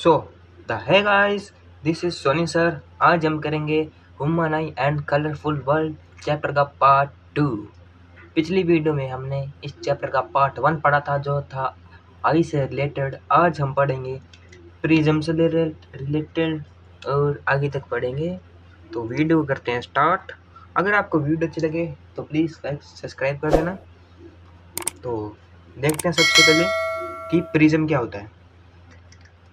So the hey guys, this is Soni sir. आज हम करेंगे human eye and colourful world chapter का part 2। पिछली वीडियो में हमने इस चैप्टर का पार्ट 1 पढ़ा था जो था आई से रिलेटेड। आज हम पढ़ेंगे प्रिज्म से रिलेटेड और आगे तक पढ़ेंगे। तो वीडियो करते हैं स्टार्ट। अगर आपको वीडियो अच्छी लगे तो प्लीज़ लाइक सब्सक्राइब कर देना। तो देखते हैं सबसे पहले कि प्रिज्म क्या होता है।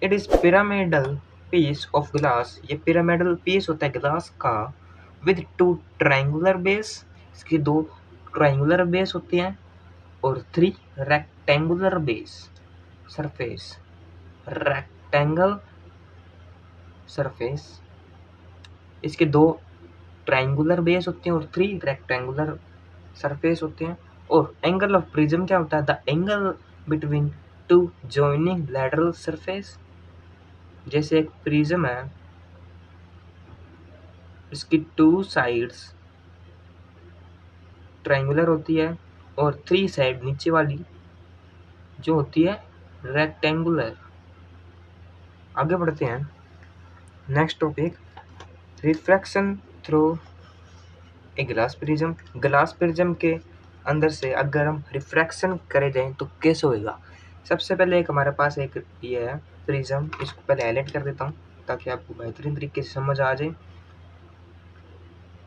It is pyramidal piece of glass. ये पिरामिडल पीस होता है ग्लास का विद टू ट्रायंगुलर बेस। इसकी दो ट्रायंगुलर बेस होती हैं और 3 rectangular base surface. Rectangle surface, इसके 2 ट्रायंगुलर बेस होते हैं और 3 रेक्टेंगुलर सरफेस होते हैं। और एंगल ऑफ प्रिज्म क्या होता है? The angle between two joining lateral surface. जैसे एक प्रिज्म है, इसकी 2 साइड्स ट्रायंगुलर होती है और 3 साइड नीचे वाली जो होती है रेक्टेंगुलर। आगे बढ़ते हैं। Next topic, refraction through a glass prism. Glass prism के अंदर से अगर हम रिफ्रैक्शन करे जाएं तो कैसे होएगा? सबसे पहले एक हमारे पास एक ये है प्रिज्म, इसको पहले हाईलाइट कर देता हूँ ताकि आपको बेहतरीन तरीके से समझ आ जाए।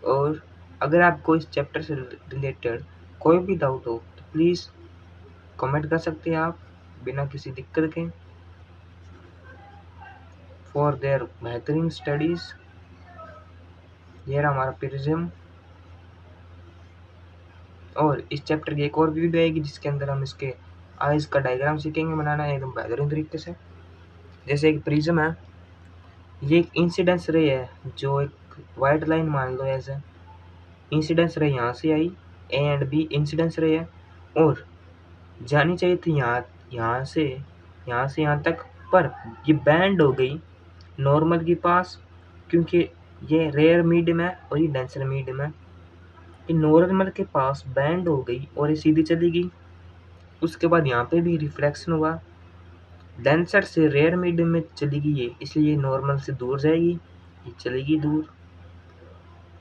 और अगर आपको इस चैप्टर से रिलेटेड कोई भी डाउट हो तो प्लीज़ कमेंट कर सकते हैं आप बिना किसी दिक्कत के, फॉर देयर बेहतरीन स्टडीज़। ये रहा हमारा प्रिज्म। और इस चैप्टर की एक और वीडियो आएगी जिसके अंदर हम इसके आइज़ का डायग्राम सीखेंगे बनाना एकदम बेहतरीन तरीके से। जैसे एक प्रिज्म है, ये एक इंसिडेंस रे है जो एक वाइट लाइन मान लो ऐसे इंसिडेंस रे यहाँ से आई, A and B incidence ray है और जानी चाहिए थी यहाँ से यहाँ तक, पर ये बैंड हो गई नॉर्मल के पास क्योंकि ये रेयर मीडियम है और ये डेंसर मीडियम है। ये नॉर्मल के पास बैंड हो गई और ये सीधी चली गई। उसके बाद यहाँ पे भी रिफ्लेक्शन हुआ, डेंसर से रेयर मीडियम में चली गई ये, इसलिए ये नॉर्मल से दूर जाएगी, ये चलेगी दूर।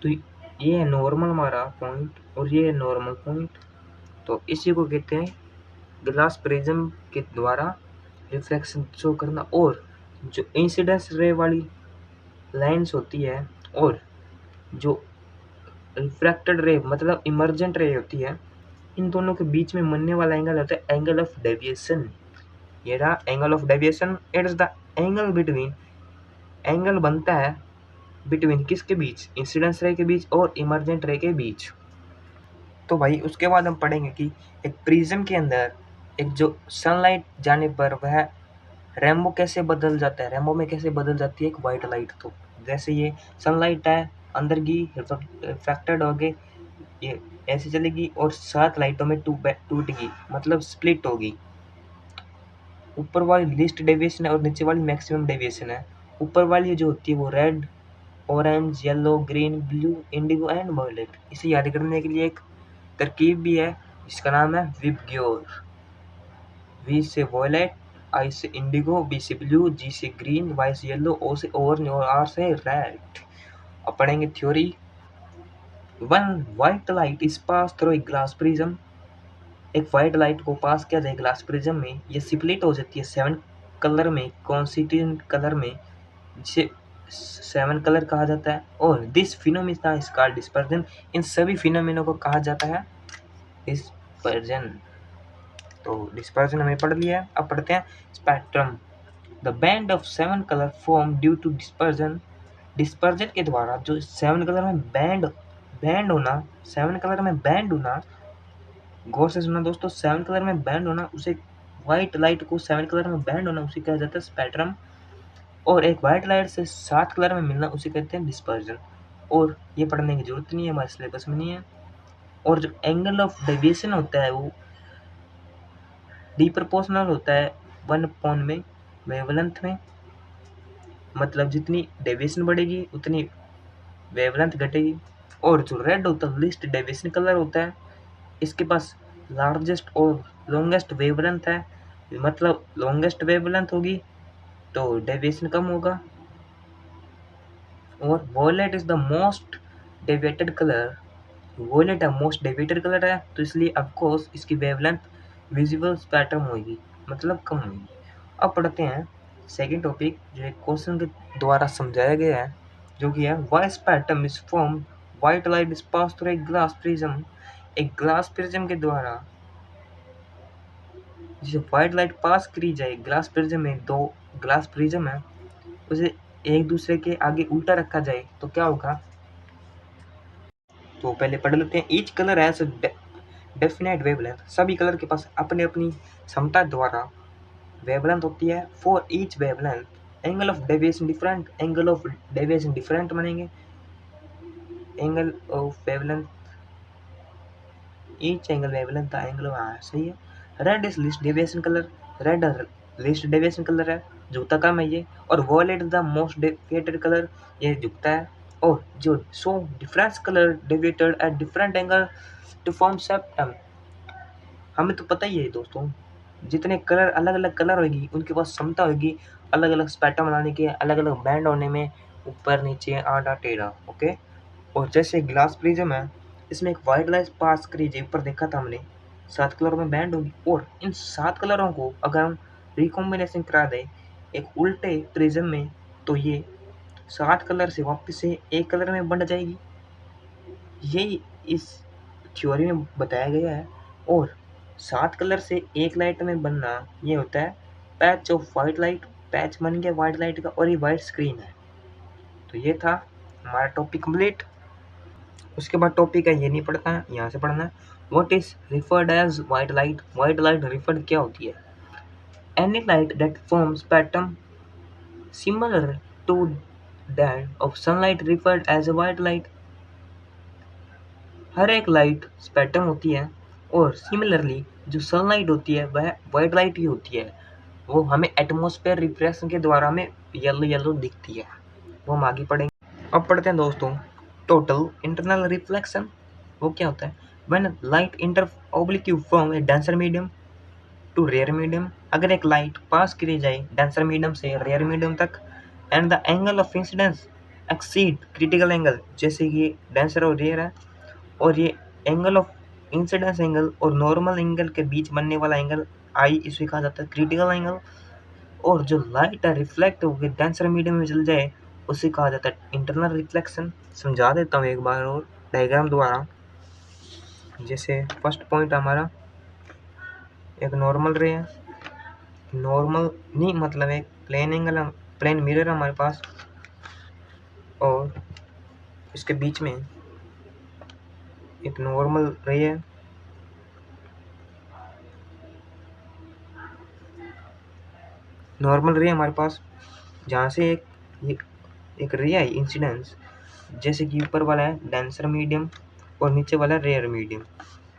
तो ये है नॉर्मल हमारा पॉइंट और ये है नॉर्मल पॉइंट। तो इसी को कहते हैं ग्लास प्रिज्म के द्वारा रिफ्लेक्शन शो करना। और जो इंसिडेंस रे वाली लाइंस होती है और जो रिफ्रैक्टेड रे मतलब इमर्जेंट रे होती है, इन दोनों के बीच में बनने वाला एंगल होता है एंगल ऑफ डेविएशन। ये रहा angle of deviation. It is the angle between, angle बनता है बिटवीन किसके बीच? इंसिडेंस रे के बीच और इमर्जेंट रे के बीच। तो भाई उसके बाद हम पढ़ेंगे कि एक प्रिज्म के अंदर एक जो सनलाइट जाने पर वह रेनबो कैसे बदल जाता है, रेनबो में कैसे बदल जाती है एक वाइट लाइट। तो जैसे ये सनलाइट है अंदर की रिफ्रैक्टेड हो गई, ये ऐसे चलेगी और 7 लाइटों में टूट गई, मतलब स्प्लिट होगी। ऊपर वाली लीस्ट डेविएशन है और नीचे वाली मैक्सिमम डेविएशन है। ऊपर वाली जो होती है वो red, orange, yellow, green, blue, indigo and violet. इसे याद करने के लिए एक तरकीब भी है जिसका नाम है विबग्योर। वी से वायलेट, आई से इंडिगो, बी से ब्लू, जी से ग्रीन, वाई से येलो, ओ से ऑरेंज और आर से रेड। अब पढ़ेंगे theory. One white light is pass through a glass prism. एक व्हाइट लाइट को पास किया जाए ग्लास प्रिज्म में, ये स्प्लिट हो जाती है 7 कलर में, कॉन्स्टिट्यूएंट कलर में, जिसे 7 कलर कहा जाता है। और this phenomena is called dispersion. इन सभी फिनोमिना को कहा जाता है डिस्पर्जन। तो डिस्पर्जन हमें पढ़ लिया है। अब पढ़ते हैं spectrum. The band of 7 colour form due to dispersion. Dispersion के द्वारा जो 7 कलर में बैंड होना, 7 कलर में बैंड होना, गौर से सुना दोस्तों, 7 कलर में बैंड होना, उसे व्हाइट लाइट को 7 कलर में बैंड होना उसे कहा जाता है स्पेक्ट्रम। और एक व्हाइट लाइट से 7 कलर में मिलना उसे कहते हैं डिस्पर्जन। और ये पढ़ने की जरूरत नहीं है, हमारे सिलेबस में नहीं है। और जो एंगल ऑफ डेविएशन होता है वो डिप्रोपोर्शनल होता है 1 में वेवलेंथ में, मतलब जितनी डेविएशन बढ़ेगी उतनी वेवलेंथ घटेगी। और जो रेड होता है लीस्ट डेविएशन कलर होता है, इसके पास लार्जेस्ट और लॉन्गेस्ट वेवलेंथ है, मतलब लॉन्गेस्ट वेवलेंथ होगी तो डेविएशन कम होगा। और violet is the most deviated colour, violet है मोस्ट डेविएटेड कलर है, तो इसलिए ऑफकोर्स इसकी वेवलेंथ विजिबल स्पेक्ट्रम होगी, मतलब कम होगी। अब पढ़ते हैं सेकेंड टॉपिक जो एक क्वेश्चन के द्वारा समझाया गया है, जो कि है why spectrum is form white light is pass through a glass prism. एक ग्लास प्रिज्म के द्वारा जिसे व्हाइट लाइट पास करी जाए, ग्लास प्रिज्म में दो ग्लास प्रिज्म है, उसे एक दूसरे के आगे उल्टा रखा जाए तो क्या होगा। तो पहले पढ़ लेते हैं। Each colour has definite wavelength, सभी कलर के पास अपने अपनी क्षमता द्वारा वेवलेंथ होती है। For each wavelength angle of deviation different, angle of deviation different बनेंगे। Angle of wavelength each angle wavelength का एंगल सही है। Red is least deviation colour, red least deviation colour है, झुकता कम है ये। और violet the most deviated colour, ये झुकता है। और जो so difference colour deviated at different angle to form septum, हमें तो पता ही है दोस्तों, जितने कलर अलग अलग कलर होगी उनके पास क्षमता होगी अलग अलग स्पेक्ट्रम बनाने की, अलग अलग बैंड होने में, ऊपर नीचे आड़ा टेढ़ा। ओके। और जैसे ग्लास प्रिज्म है, इसमें एक वाइट लाइट पास करी जाए, ऊपर देखा था हमने 7 कलरों में बैंड होगी, और इन 7 कलरों को अगर हम रिकॉम्बिनेशन करा दें एक उल्टे प्रिज्म में, तो ये 7 कलर से वापस से एक कलर में बन जाएगी। यही इस थ्योरी में बताया गया है। और 7 कलर से एक लाइट में बनना ये होता है patch of white light, patch बन गया वाइट लाइट का, और ये वाइट स्क्रीन है। तो ये था हमारा टॉपिक कंप्लीट। उसके बाद टॉपिक है, ये नहीं पढ़ना है, यहाँ से पढ़ना है। What is referred as white light, white light referred क्या होती है। Any light that forms pattern similar to that of sunlight referred as a white light. हर एक लाइट स्पेक्ट्रम होती है, और सिमिलरली जो सनलाइट होती है वह वाइट लाइट ही होती है। वो हमें एटमॉस्फेयर रिफ्रेक्शन के द्वारा हमें येलो येलो दिखती है, वो हम आगे पढ़ेंगे। अब पढ़ते हैं दोस्तों टोटल इंटरनल रिफ्लेक्शन। वो क्या होता है। When light enter oblique from a denser medium to rare medium, अगर एक लाइट पास करी जाए डेंसर मीडियम से रेयर मीडियम तक, and the angle of incidence exceed critical angle, जैसे कि डेंसर और रेयर है, और ये एंगल ऑफ इंसिडेंस एंगल और नॉर्मल एंगल के बीच बनने वाला एंगल आई, इसे कहा जाता है क्रिटिकल एंगल। और जो लाइट है रिफ्लेक्ट होकर डेंसर मीडियम में चल जाए उसे कहा जाता है इंटरनल रिफ्लेक्शन। समझा देता हूँ एक बार और डायग्राम द्वारा। जैसे फर्स्ट पॉइंट हमारा एक नॉर्मल रे है, नॉर्मल नहीं मतलब एक प्लेन एंगल, प्लेन मिरर हमारे पास, और इसके बीच में एक नॉर्मल रे है। नॉर्मल रे हमारे पास जहाँ से एक रे है इंसिडेंस, जैसे कि ऊपर वाला है डेंसर मीडियम और नीचे वाला रेयर मीडियम।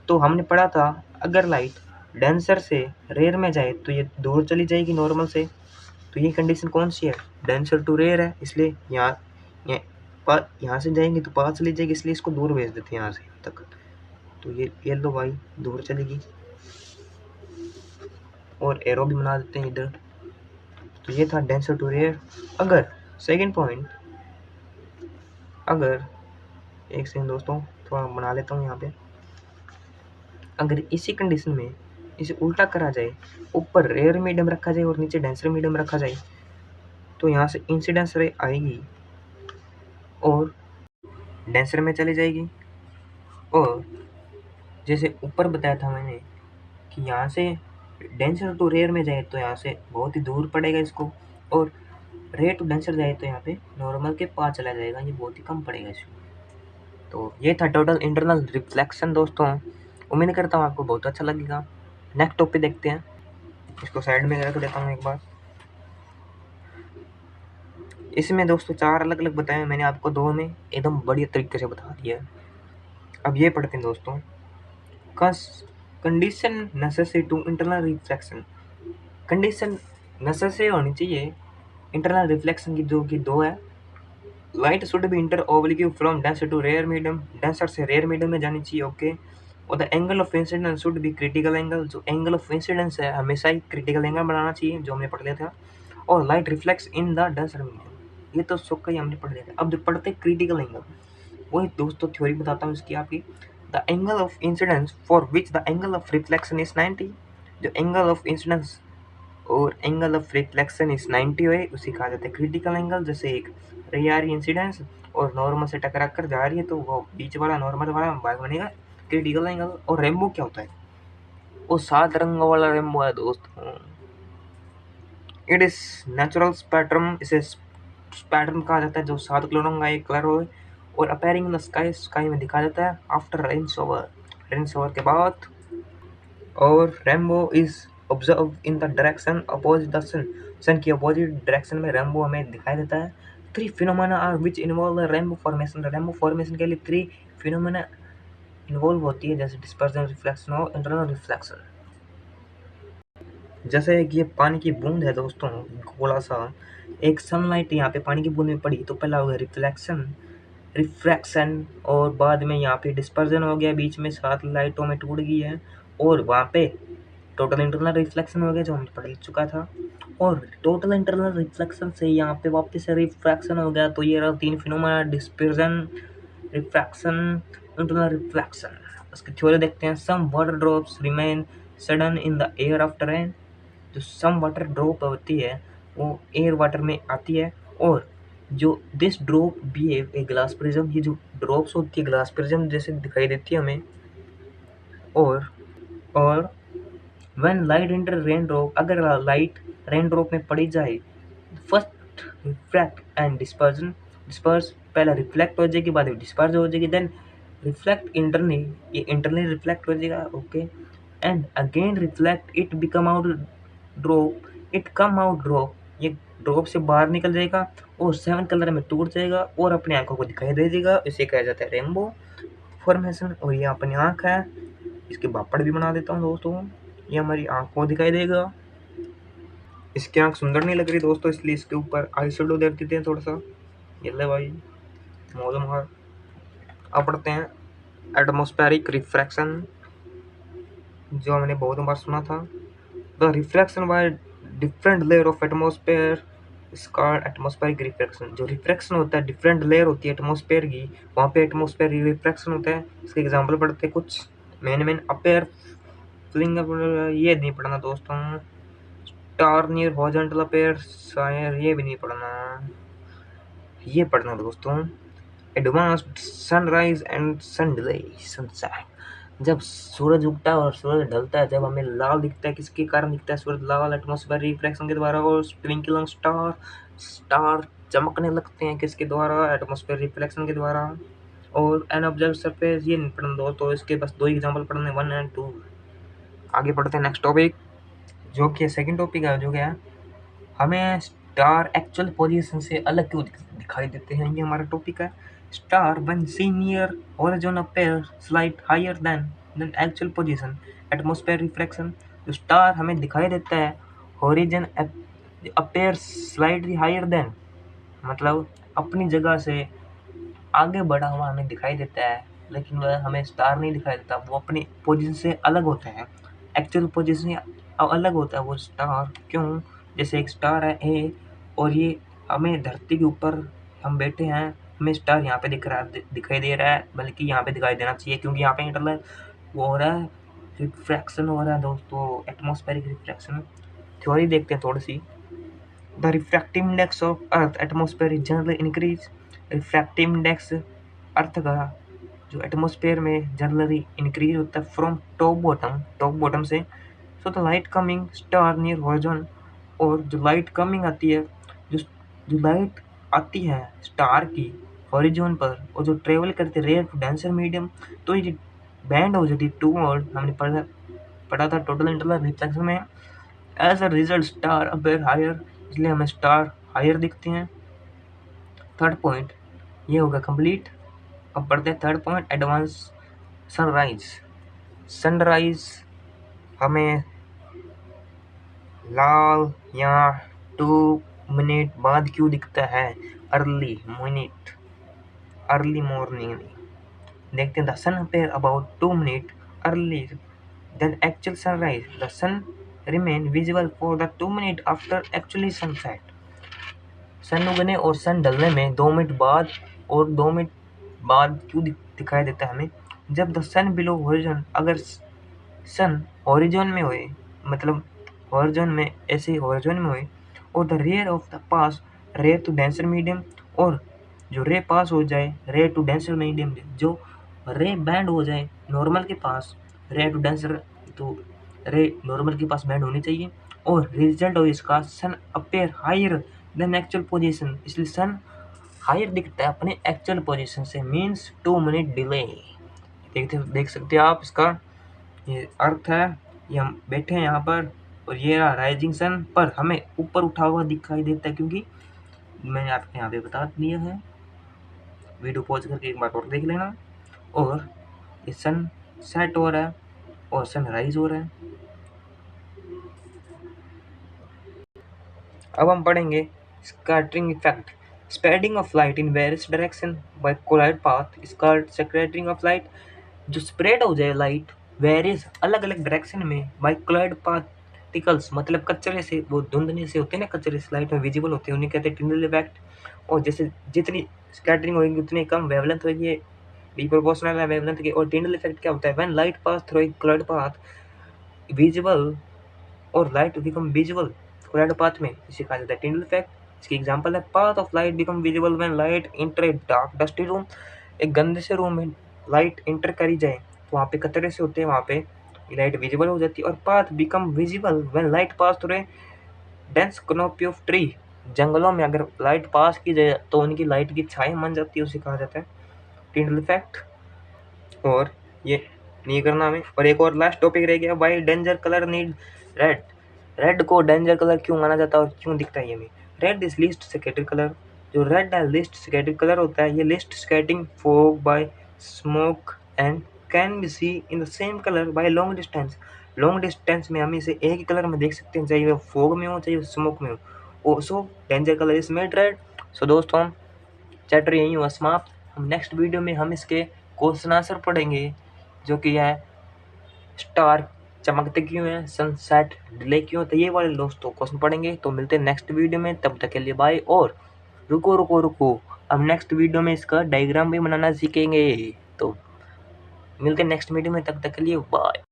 तो हमने पढ़ा था अगर लाइट डेंसर से रेयर में जाए तो ये दूर चली जाएगी नॉर्मल से। तो ये कंडीशन कौन सी है, डेंसर टू रेयर है, इसलिए यहाँ से जाएंगे तो पास चली जाएगी, इसलिए इसको दूर भेज देते हैं यहाँ से तक। तो ये येलो वाई दूर चलेगी, और एरो भी बना देते हैं इधर। तो ये था डेंसर टू रेयर। अगर सेकेंड पॉइंट, अगर एक सेकंड दोस्तों थोड़ा बना लेता हूँ यहाँ पे, अगर इसी कंडीशन में इसे उल्टा करा जाए, ऊपर रेयर मीडियम रखा जाए और नीचे डेंसर मीडियम रखा जाए, तो यहाँ से इंसिडेंस रे आएगी और डेंसर में चली जाएगी। और जैसे ऊपर बताया था मैंने कि यहाँ से डेंसर टू रेयर में जाए तो यहाँ से बहुत ही दूर पड़ेगा इसको, और रेयर टू डेंसर जाए तो यहाँ पे नॉर्मल के पास चला जाएगा, ये बहुत ही कम पड़ेगा इसको। तो ये था टोटल इंटरनल रिफ्लेक्शन दोस्तों। उम्मीद करता हूँ आपको बहुत अच्छा लगेगा। नेक्स्ट टॉपिक देखते हैं, इसको साइड में रख देता हूँ एक बार। इसमें दोस्तों 4 अलग अलग बताए मैंने आपको, 2 में एकदम बढ़िया तरीके से बता दिया। अब ये पढ़ते हैं दोस्तों, condition necessary to internal reflection. Condition necessary होनी चाहिए इंटरनल रिफ्लेक्शन की, जो कि 2 है। Light should be enter oblique from denser to rare medium, denser से रेयर मीडियम में जानी चाहिए। ओके। और the angle of incidence should be critical angle, जो एंगल ऑफ इंसिडेंस है हमेशा ही क्रिटिकल एंगल बनाना चाहिए, जो हमने पढ़ लिया था। और light reflects in the denser medium. ये तो सुख ही हमने पढ़ लिया था। अब जो पढ़ते क्रिटिकल एंगल, वही दोस्तों थ्योरी बताता हूँ इसकी आपकी। The angle of incidence for which the angle of reflection is 90। जो एंगल ऑफ इंसिडेंस और एंगल ऑफ रिफ्लेक्शन इज 90 है, उसी कहा जाता है क्रिटिकल एंगल। जैसे एक रे आ रही इंसिडेंस और नॉर्मल से टकरा कर जा रही है, तो वो बीच वाला नॉर्मल वाला भाग बनेगा क्रिटिकल एंगल। और रेनबो क्या होता है? वो 7 रंगों वाला रेनबो है दोस्तों। इट इज नेचुरल स्पेक्ट्रम, इसे स्पेक्ट्रम कहा जाता है जो 7 कलरों का एक कलर हो, और appearing in the sky, sky में दिखा देता है after rain shower, rain shower के बाद। और rainbow is observe in the direction opposite the sun, sun की अपोजिट डायरेक्शन में रेनबो हमें दिखाई देता है। 3 phenomena are which involve the rainbow formation. Rainbow formation के लिए 3 फिनोमेना इन्वॉल्व होती है, जैसे डिस्पर्जन, रिफ्लेक्शन और इंटरनल रिफ्लेक्शन। जैसे कि ये पानी की बूंद है दोस्तों, गोला सा, एक सनलाइट यहाँ पे पानी की बूंद में पड़ी, तो पहला हो गया रिफ्लेक्शन, रिफ्रैक्शन, और बाद में यहाँ पे डिस्पर्जन हो गया, बीच में 7 लाइटों में टूट गई है, और वहाँ पे टोटल इंटरनल रिफ्लेक्शन हो गया जो हमने पढ़ चुका था। और टोटल इंटरनल रिफ्लेक्शन से यहाँ पे वापस से रिफ्रैक्शन हो गया, तो ये रहा 3 phenomena, dispersion, refraction, internal reflection. उसकी थ्योरी देखते हैं। Some water drops remain sudden in the air after rain. जो सम वाटर ड्रॉप होती है वो एयर वाटर में आती है, और जो this drop behave a glass prism, ये जो ड्रॉप्स होती है ग्लास प्रिज्म जैसे दिखाई देती है हमें। और when light inter rain drop, अगर लाइट रेन ड्रॉप में पड़ी जाए, first refract and dispersion, disperse, पहला रिफ्लेक्ट हो जाएगी, बाद में डिस्पर्ज हो जाएगी, देन रिफ्लेक्ट इंटरनली, ये इंटरनली रिफ्लेक्ट हो जाएगा, okay, and again reflect, it become out drop, it come out drop, ये ड्रॉप से बाहर निकल जाएगा और 7 कलर में टूट जाएगा और अपनी आंखों को दिखाई दे देगा। इसे कहा जाता है रेनबो फॉर्मेशन। और ये अपनी आंख है, इसके बापड़ भी बना देता हूँ दोस्तों, ये हमारी आंख को दिखाई देगा। इसकी आंख सुंदर नहीं लग रही दोस्तों, इसलिए इसके ऊपर आई शेडो दे देते हैं थोड़ा सा। ये ले भाई मौज मार। अब पढ़ते हैं एटमॉस्फेरिक रिफ्रैक्शन, जो हमने बहुत बार सुना था। The refraction by different layer of atmosphere is called atmospheric refraction. जो रिफ्रैक्शन होता है, डिफरेंट लेयर होती है एटमॉस्फेयर की, वहाँ पे एटमॉस्फेरिक रिफ्रैक्शन होता है। इसके एग्जाम्पल पढ़ते हैं कुछ। मेन अपेयर फ्लिंग, ये नहीं पढ़ना दोस्तों। स्टार नियर हॉरिजॉन्टल अपेयर, शायर ये भी नहीं पढ़ना, ये पढ़ना दोस्तों। Advanced sunrise and sun delay, sunset, जब सूरज उगता है और सूरज ढलता है, जब हमें लाल दिखता है, किसके कारण दिखता है सूरज लाल? एटमॉस्फेयर रिफ्रैक्शन के द्वारा। और ट्विंकलिंग स्टार, स्टार चमकने लगते हैं किसके द्वारा? एटमॉस्फेयर रिफ्लेक्शन के द्वारा। और एन ऑब्जर्व सरफेस, ये नहीं पढ़ना दोस्तों, इसके बस 2 एग्जाम्पल पढ़ने, 1 और 2। आगे पढ़ते हैं नेक्स्ट टॉपिक, जो कि सेकंड टॉपिक है, जो क्या है, हमें स्टार एक्चुअल पोजीशन से अलग क्यों दिखाई देते हैं, ये हमारा टॉपिक है। Star when seen near horizon appear slight higher than actual position, atmosphere refraction. जो स्टार हमें दिखाई देता है horizon appear slightly higher than, मतलब अपनी जगह से आगे बढ़ा हुआ हमें दिखाई देता है, लेकिन वह हमें स्टार नहीं दिखाई देता, वो अपनी पोजीशन से अलग होता है, एक्चुअल पोजीशन अलग होता है वो स्टार। क्यों? जैसे एक स्टार है ए, और ये हमें धरती के ऊपर हम बैठे हैं, हमें स्टार यहाँ पे दिखाई दे रहा है, बल्कि यहाँ पे दिखाई देना चाहिए, क्योंकि यहाँ पे इंटरनल वो हो रहा है, रिफ्रैक्शन हो रहा है दोस्तों, एटमॉस्फेरिक रिफ्रैक्शन। थ्योरी देखते हैं थोड़ी सी। The refractive index of earth atmosphere is generally increase. Refractive index earth का जो एटमॉस्फेयर में जनरली इंक्रीज होता है फ्रॉम टॉप बॉटम से। So the light coming star near horizon, और जो लाइट कमिंग आती है, जो जो लाइट आती है स्टार की हॉरिजॉन पर, और जो ट्रेवल करती है रेयर टू डेंसर मीडियम, तो ये बैंड हो जाती है टू वर्ड, हमने पढ़ा था टोटल इंटरनल रिफ्लेक्शन में। As a result star appear higher, इसलिए हमें स्टार हायर दिखते हैं। थर्ड पॉइंट ये होगा कंप्लीट। अब पढ़ते हैं third point, advance sunrise. Sunrise हमें लाल या 2 मिनट बाद क्यों दिखता है? Early morning. देखते हैं the sun appear about 2 minute early than actual sunrise. The sun remain visible for the 2 minutes after actually sunset. Sun उगने और सन ढलने में 2 मिनट बाद और 2 मिनट बाद क्यों दिखाई देता है हमें? जब द सन बिलो हॉरिजॉन, अगर सन हॉरिजॉन में हुए, मतलब हॉरिजॉन में, ऐसे हॉरिजॉन में हुए, और the rare of the pass rare to denser medium, और जो रे पास हो जाए रेयर टू डेंसर मीडियम, जो रे बैंड हो जाए नॉर्मल के पास, रेयर टू डेंसर, तो रे नॉर्मल के पास बैंड होनी चाहिए, और रिजल्ट हो इसका sun appear higher than actual position, इसलिए सन हायर दिखता है अपने एक्चुअल पोजीशन से, मींस 2 मिनट डिले। देख सकते हैं आप इसका ये अर्थ है। ये हम बैठे हैं यहाँ पर और ये रहा राइजिंग सन, पर हमें ऊपर उठा हुआ दिखाई देता है क्योंकि मैंने आपको यहाँ पे बता दिया है। वीडियो पॉज करके एक बार और देख लेना। और ये सन सेट हो रहा है और सन राइज हो रहा है। अब हम पढ़ेंगे scattering effect. Spreading of light in various direction by colloid path is called scattering of light. जो स्प्रेड हो जाए लाइट वेरियस अलग अलग डायरेक्शन में बाय कोलाइड पार्टिकल्स, मतलब कचरे से, वो धुंधने से होते हैं ना, कचरे से लाइट में विजिबल होते हैं, उन्हें कहते हैं टिंडल इफेक्ट। और जैसे जितनी स्कैटरिंग होगी उतनी कम वेवलेंथ होगी, बी प्रोपोर्शनल है वेवलेंथ के। और टिंडल इफेक्ट क्या होता है? When light pass through a colloid path visible और light become visible colloid path में, इसे कहा जाता है टिंडल इफेक्ट। इसकी एग्जांपल है path of light become visible when light enter a dark dusty room. एक गंदे से रूम में लाइट एंटर करी जाए तो वहाँ पे कतरे से होते हैं, वहाँ पे लाइट विजिबल हो जाती है। और path become visible when light pass through A dense canopy of tree. जंगलों में अगर लाइट पास की जाए तो उनकी लाइट की छाया बन जाती है, उसे कहा जाता है टिंडल इफेक्ट। और ये नहीं करना हमें। और एक और लास्ट टॉपिक रह गया, why danger colour need red. Red को डेंजर कलर क्यों माना जाता है और क्यों दिखता है ये हमें? Red is least scattered colour. जो रेड है लीस्ट स्कैटर्ड कलर होता है। ये least scattering fog by smoke and can be see in the same colour by long distance. Long distance में हम इसे एक ही कलर में देख सकते हैं, चाहे वो फॉग में हो चाहे वो स्मोक में हो। So danger colour is made red. So दोस्तों चैप्टर यही हुआ समाप्त। हम नेक्स्ट वीडियो में हम इसके क्वेश्चन आंसर पढ़ेंगे, जो कि है स्टार चमकते क्यों हैं, सनसेट डिले क्यों होता है, ये वाले दोस्तों क्वेश्चन पढ़ेंगे। तो मिलते हैं नेक्स्ट वीडियो में, तब तक के लिए बाय। और रुको रुको रुको, अब नेक्स्ट वीडियो में इसका डायग्राम भी बनाना सीखेंगे। तो मिलते हैं नेक्स्ट वीडियो में, तब तक के लिए बाय।